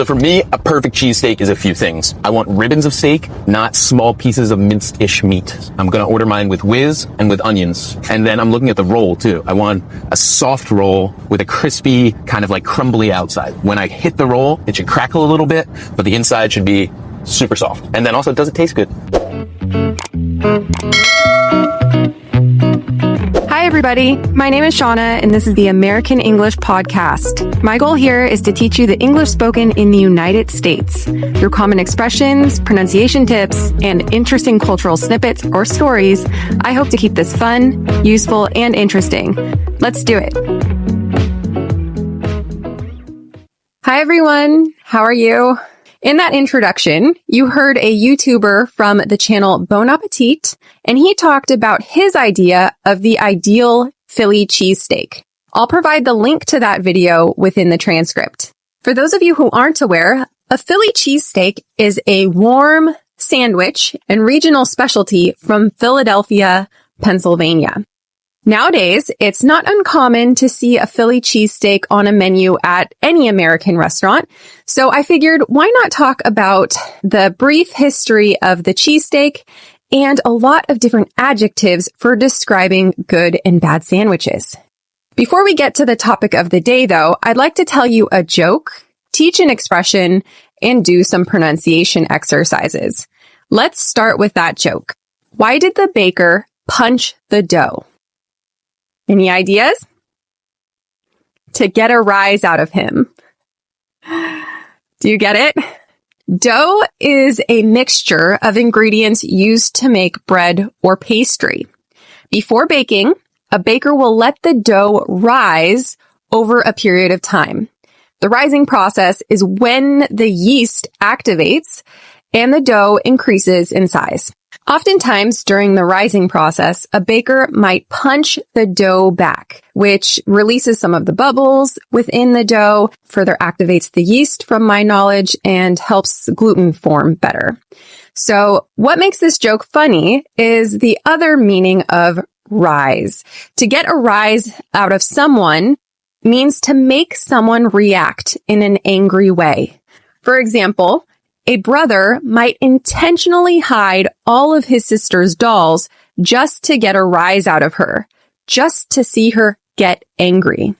So for me, a perfect cheesesteak is a few things. I want ribbons of steak, not small pieces of minced-ish meat. I'm gonna order mine with whiz and with onions. And then I'm looking at the roll too. I want a soft roll with a crispy, kind of like crumbly outside. When I hit the roll, it should crackle a little bit, but the inside should be super soft. And then also, does it taste good? Hi, everybody. My name is Shana, and this is the American English Podcast. My goal here is to teach you the English spoken in the United States through common expressions, pronunciation tips, and interesting cultural snippets or stories. I hope to keep this fun, useful, and interesting. Let's do it. Hi, everyone. How are you? In that introduction, you heard a YouTuber from the channel Bon Appetit, and he talked about his idea of the ideal Philly cheesesteak. I'll provide the link to that video within the transcript. For those of you who aren't aware, a Philly cheesesteak is a warm sandwich and regional specialty from Philadelphia, Pennsylvania. Nowadays, it's not uncommon to see a Philly cheesesteak on a menu at any American restaurant, so I figured why not talk about the brief history of the cheesesteak and a lot of different adjectives for describing good and bad sandwiches. Before we get to the topic of the day, though, I'd like to tell you a joke, teach an expression, and do some pronunciation exercises. Let's start with that joke. Why did the baker punch the dough? Any ideas? To get a rise out of him. Do you get it? Dough is a mixture of ingredients used to make bread or pastry. Before baking, a baker will let the dough rise over a period of time. The rising process is when the yeast activates and the dough increases in size. Oftentimes, during the rising process, a baker might punch the dough back, which releases some of the bubbles within the dough, further activates the yeast from my knowledge, and helps gluten form better. So what makes this joke funny is the other meaning of rise. To get a rise out of someone means to make someone react in an angry way. For example, a brother might intentionally hide all of his sister's dolls just to get a rise out of her, just to see her get angry.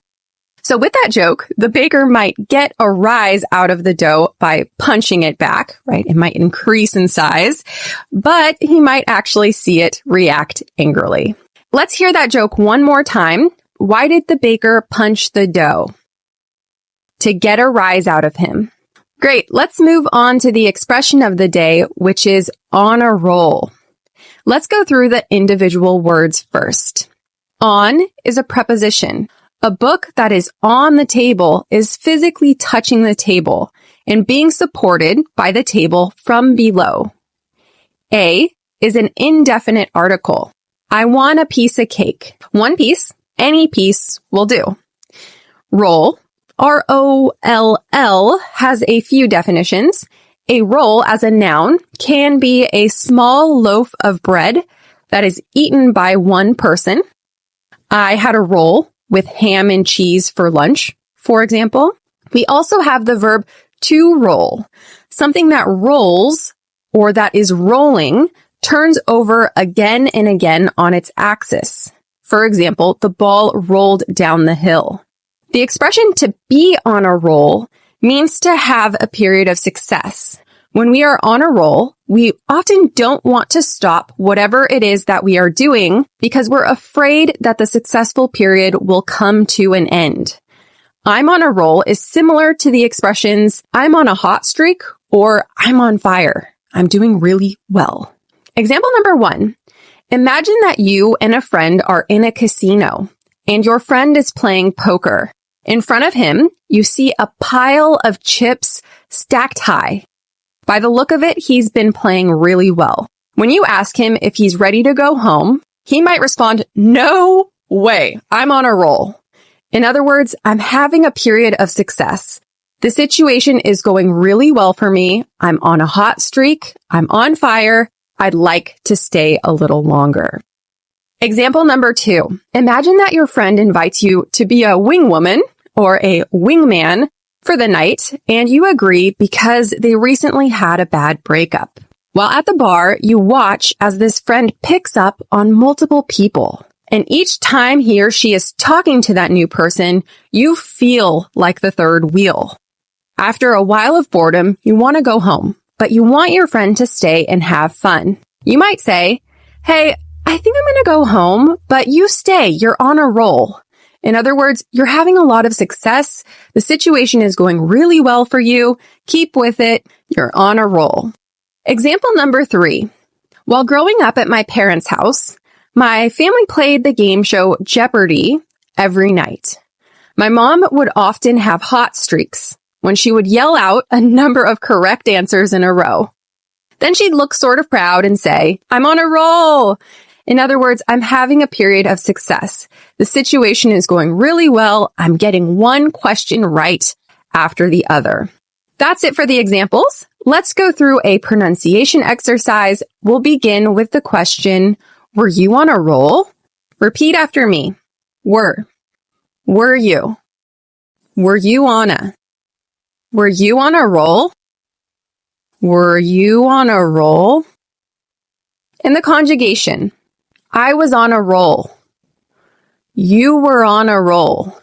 So with that joke, the baker might get a rise out of the dough by punching it back, right? It might increase in size, but he might actually see it react angrily. Let's hear that joke one more time. Why did the baker punch the dough? To get a rise out of him. Great. Let's move on to the expression of the day, which is on a roll. Let's go through the individual words first. On is a preposition. A book that is on the table is physically touching the table and being supported by the table from below. A is an indefinite article. I want a piece of cake. One piece, any piece will do. Roll. R-O-L-L has a few definitions. A roll as a noun can be a small loaf of bread that is eaten by one person. I had a roll with ham and cheese for lunch, for example. We also have the verb to roll. Something that rolls or that is rolling turns over again and again on its axis. For example, the ball rolled down the hill. The expression to be on a roll means to have a period of success. When we are on a roll, we often don't want to stop whatever it is that we are doing because we're afraid that the successful period will come to an end. I'm on a roll is similar to the expressions I'm on a hot streak or I'm on fire. I'm doing really well. Example number 1. Imagine that you and a friend are in a casino and your friend is playing poker. In front of him, you see a pile of chips stacked high. By the look of it, he's been playing really well. When you ask him if he's ready to go home, he might respond, "No way, I'm on a roll." In other words, I'm having a period of success. The situation is going really well for me. I'm on a hot streak. I'm on fire. I'd like to stay a little longer. Example number 2. Imagine that your friend invites you to be a wing woman or a wingman for the night, and you agree because they recently had a bad breakup. While at the bar, you watch as this friend picks up on multiple people. And each time he or she is talking to that new person, you feel like the third wheel. After a while of boredom, you want to go home, but you want your friend to stay and have fun. You might say, "Hey, I think I'm going to go home, but you stay. You're on a roll." In other words, you're having a lot of success. The situation is going really well for you. Keep with it. You're on a roll. Example number 3. While growing up at my parents' house, my family played the game show Jeopardy every night. My mom would often have hot streaks when she would yell out a number of correct answers in a row. Then she'd look sort of proud and say, "I'm on a roll." In other words, I'm having a period of success. The situation is going really well. I'm getting one question right after the other. That's it for the examples. Let's go through a pronunciation exercise. We'll begin with the question, were you on a roll? Repeat after me. Were. Were you? Were you on a? Were you on a roll? Were you on a roll? And the conjugation. I was on a roll. You were on a roll.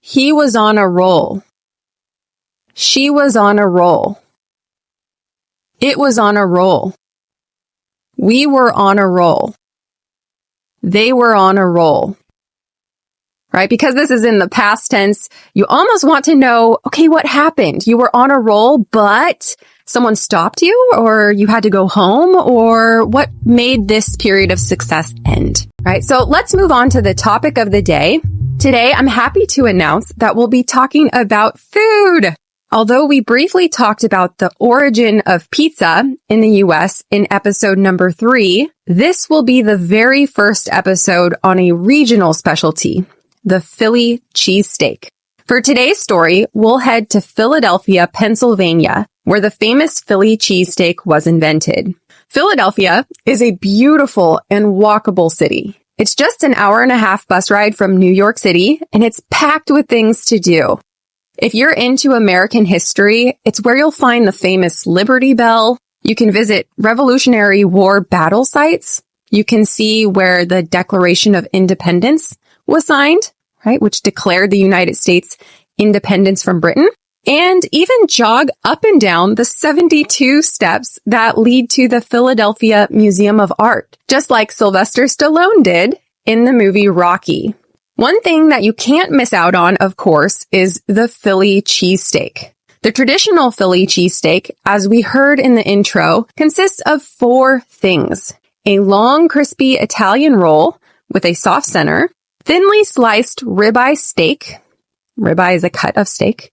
He was on a roll. She was on a roll. It was on a roll. We were on a roll. They were on a roll. Right? Because this is in the past tense, you almost want to know, okay, what happened? You were on a roll, but someone stopped you, or you had to go home, or what made this period of success end? Right? So let's move on to the topic of the day. Today, I'm happy to announce that we'll be talking about food. Although we briefly talked about the origin of pizza in the US in episode number 3, this will be the very first episode on a regional specialty, the Philly cheesesteak. For today's story, we'll head to Philadelphia, Pennsylvania, where the famous Philly cheesesteak was invented. Philadelphia is a beautiful and walkable city. It's just an hour-and-a-half bus ride from New York City, and it's packed with things to do. If you're into American history, it's where you'll find the famous Liberty Bell. You can visit Revolutionary War battle sites. You can see where the Declaration of Independence was signed, right, which declared the United States independence from Britain, and even jog up and down the 72 steps that lead to the Philadelphia Museum of Art, just like Sylvester Stallone did in the movie Rocky. One thing that you can't miss out on, of course, is the Philly cheesesteak. The traditional Philly cheesesteak, as we heard in the intro, consists of 4 things: a long, crispy Italian roll with a soft center, thinly sliced ribeye steak, ribeye is a cut of steak,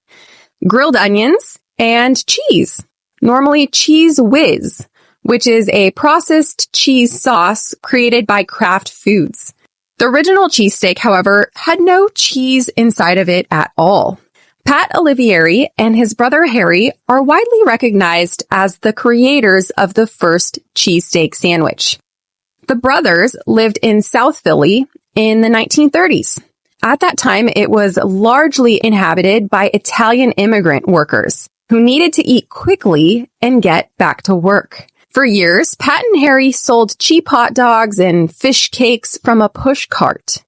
grilled onions, and cheese, normally Cheese Whiz, which is a processed cheese sauce created by Kraft Foods. The original cheesesteak, however, had no cheese inside of it at all. Pat Olivieri and his brother Harry are widely recognized as the creators of the first cheesesteak sandwich. The brothers lived in South Philly in the 1930s. At that time, it was largely inhabited by Italian immigrant workers who needed to eat quickly and get back to work. For years, Pat and Harry sold cheap hot dogs and fish cakes from a push cart.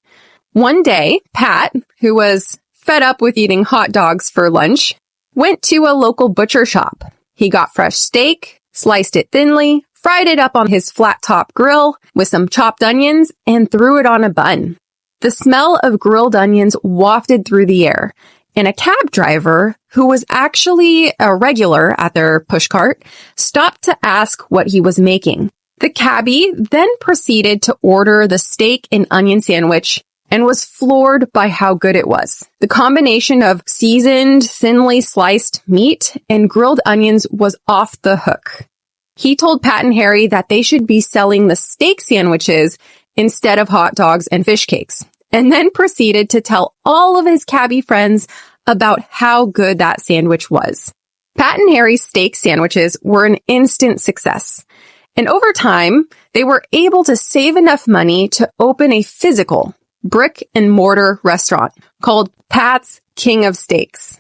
One day, Pat, who was fed up with eating hot dogs for lunch, went to a local butcher shop. He got fresh steak, sliced it thinly, fried it up on his flat-top grill with some chopped onions, and threw it on a bun. The smell of grilled onions wafted through the air, and a cab driver, who was actually a regular at their pushcart, stopped to ask what he was making. The cabbie then proceeded to order the steak and onion sandwich and was floored by how good it was. The combination of seasoned, thinly sliced meat and grilled onions was off the hook. He told Pat and Harry that they should be selling the steak sandwiches instead of hot dogs and fish cakes, and then proceeded to tell all of his cabbie friends about how good that sandwich was. Pat and Harry's steak sandwiches were an instant success, and over time, they were able to save enough money to open a physical brick and mortar restaurant called Pat's King of Steaks.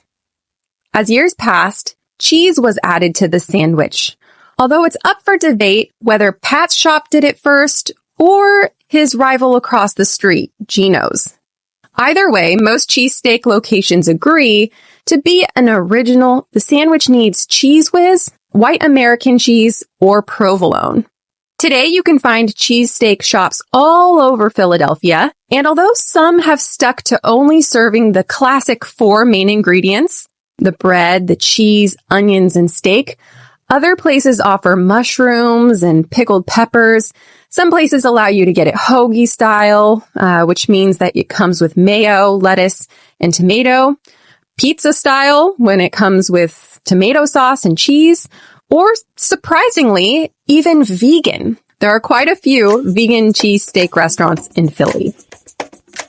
As years passed, cheese was added to the sandwich, although it's up for debate whether Pat's shop did it first or his rival across the street, Gino's. Either way, most cheesesteak locations agree to be an original, the sandwich needs Cheese Whiz, white American cheese, or provolone. Today, you can find cheesesteak shops all over Philadelphia, and although some have stuck to only serving the classic 4 main ingredients, the bread, the cheese, onions, and steak, other places offer mushrooms and pickled peppers. Some places allow you to get it hoagie style, which means that it comes with mayo, lettuce, and tomato. Pizza style, when it comes with tomato sauce and cheese. Or, surprisingly, even vegan. There are quite a few vegan cheesesteak restaurants in Philly.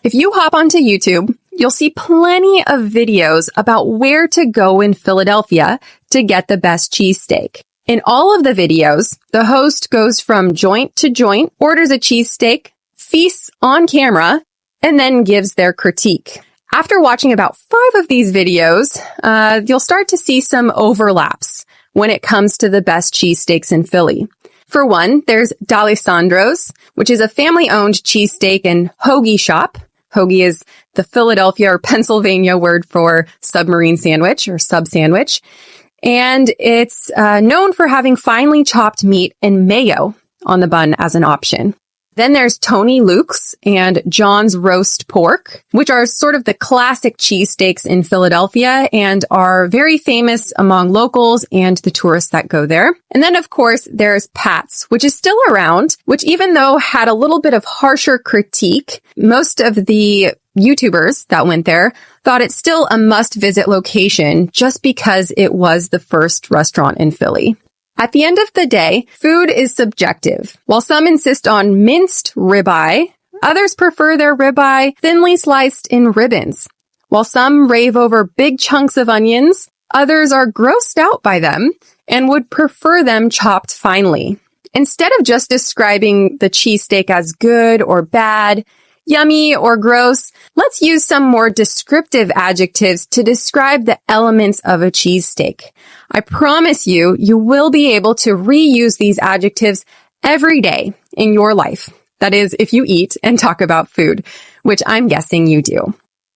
If you hop onto YouTube, you'll see plenty of videos about where to go in Philadelphia to get the best cheesesteak. In all of the videos, the host goes from joint to joint, orders a cheesesteak, feasts on camera, and then gives their critique. After watching about 5 of these videos, you'll start to see some overlaps when it comes to the best cheesesteaks in Philly. For one, there's D'Alessandro's, which is a family-owned cheesesteak and hoagie shop. Hoagie is the Philadelphia or Pennsylvania word for submarine sandwich or sub sandwich. And it's known for having finely chopped meat and mayo on the bun as an option. Then there's Tony Luke's and John's Roast Pork, which are sort of the classic cheesesteaks in Philadelphia and are very famous among locals and the tourists that go there. And then, of course, there's Pat's, which is still around, which even though had a little bit of harsher critique, most of the YouTubers that went there thought it's still a must-visit location just because it was the first restaurant in Philly. At the end of the day, food is subjective. While some insist on minced ribeye, others prefer their ribeye thinly sliced in ribbons. While some rave over big chunks of onions, others are grossed out by them and would prefer them chopped finely. Instead of just describing the cheesesteak as good or bad, yummy or gross, let's use some more descriptive adjectives to describe the elements of a cheesesteak. I promise you, you will be able to reuse these adjectives every day in your life. That is, if you eat and talk about food, which I'm guessing you do.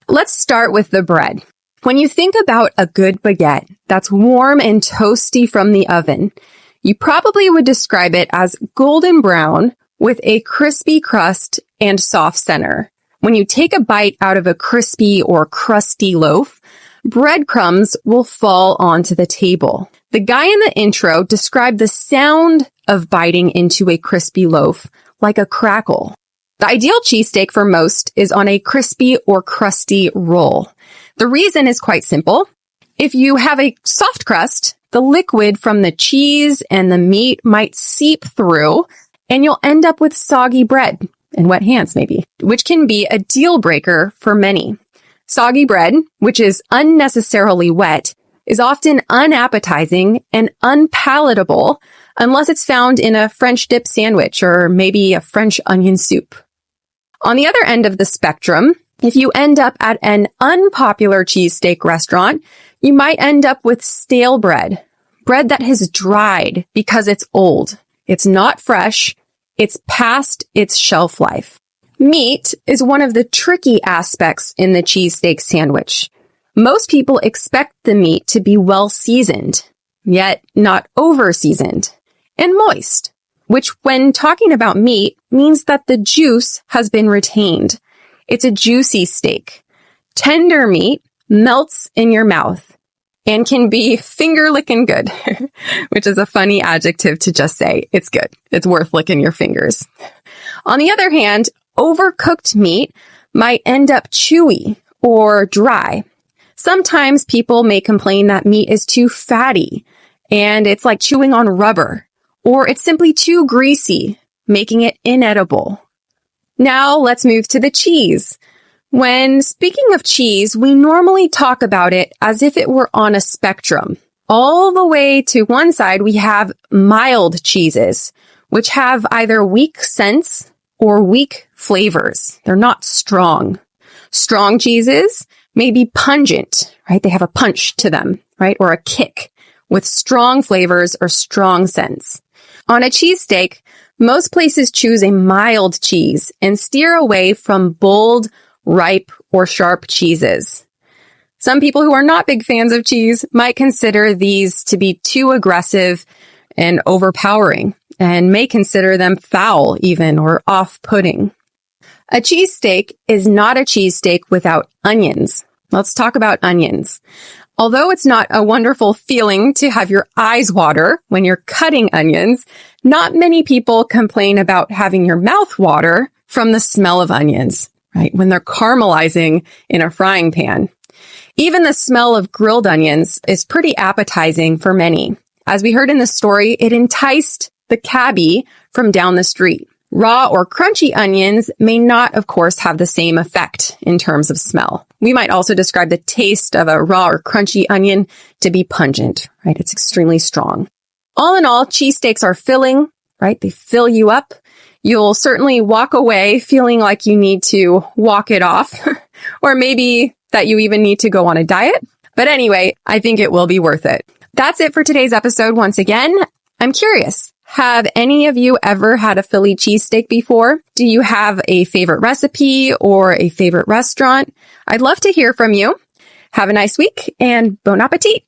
Let's start with the bread. When you think about a good baguette that's warm and toasty from the oven, you probably would describe it as golden brown with a crispy crust and soft center. When you take a bite out of a crispy or crusty loaf, breadcrumbs will fall onto the table. The guy in the intro described the sound of biting into a crispy loaf like a crackle. The ideal cheesesteak for most is on a crispy or crusty roll. The reason is quite simple. If you have a soft crust, the liquid from the cheese and the meat might seep through, and you'll end up with soggy bread and wet hands maybe, which can be a deal breaker for many. Soggy bread, which is unnecessarily wet, is often unappetizing and unpalatable unless it's found in a French dip sandwich or maybe a French onion soup. On the other end of the spectrum, if you end up at an unpopular cheesesteak restaurant, you might end up with stale bread that has dried because it's old. It's not fresh. It's past its shelf life. Meat is one of the tricky aspects in the cheesesteak sandwich. Most people expect the meat to be well seasoned, yet not over seasoned, and moist, which when talking about meat means that the juice has been retained. It's a juicy steak. Tender meat melts in your mouth and can be finger-licking good, which is a funny adjective to just say it's good. It's worth licking your fingers. On the other hand, overcooked meat might end up chewy or dry. Sometimes people may complain that meat is too fatty and it's like chewing on rubber, or it's simply too greasy, making it inedible. Now let's move to the cheese. When speaking of cheese, we normally talk about it as if it were on a spectrum. All the way to one side, we have mild cheeses, which have either weak scents or weak flavors. They're not strong. Strong cheeses may be pungent, right? They have a punch to them, right? Or a kick with strong flavors or strong scents. On a cheesesteak, most places choose a mild cheese and steer away from bold, ripe, or sharp cheeses. Some people who are not big fans of cheese might consider these to be too aggressive and overpowering, and may consider them foul even or off-putting. A cheesesteak is not a cheesesteak without onions. Let's talk about onions. Although it's not a wonderful feeling to have your eyes water when you're cutting onions, not many people complain about having your mouth water from the smell of onions, right? When they're caramelizing in a frying pan. Even the smell of grilled onions is pretty appetizing for many. As we heard in the story, it enticed the cabbie from down the street. Raw or crunchy onions may not, of course, have the same effect in terms of smell. We might also describe the taste of a raw or crunchy onion to be pungent, right? It's extremely strong. All in all, cheesesteaks are filling, right? They fill you up. You'll certainly walk away feeling like you need to walk it off, or maybe that you even need to go on a diet. But anyway, I think it will be worth it. That's it for today's episode. Once again, I'm curious. Have any of you ever had a Philly cheesesteak before? Do you have a favorite recipe or a favorite restaurant? I'd love to hear from you. Have a nice week and bon appetit.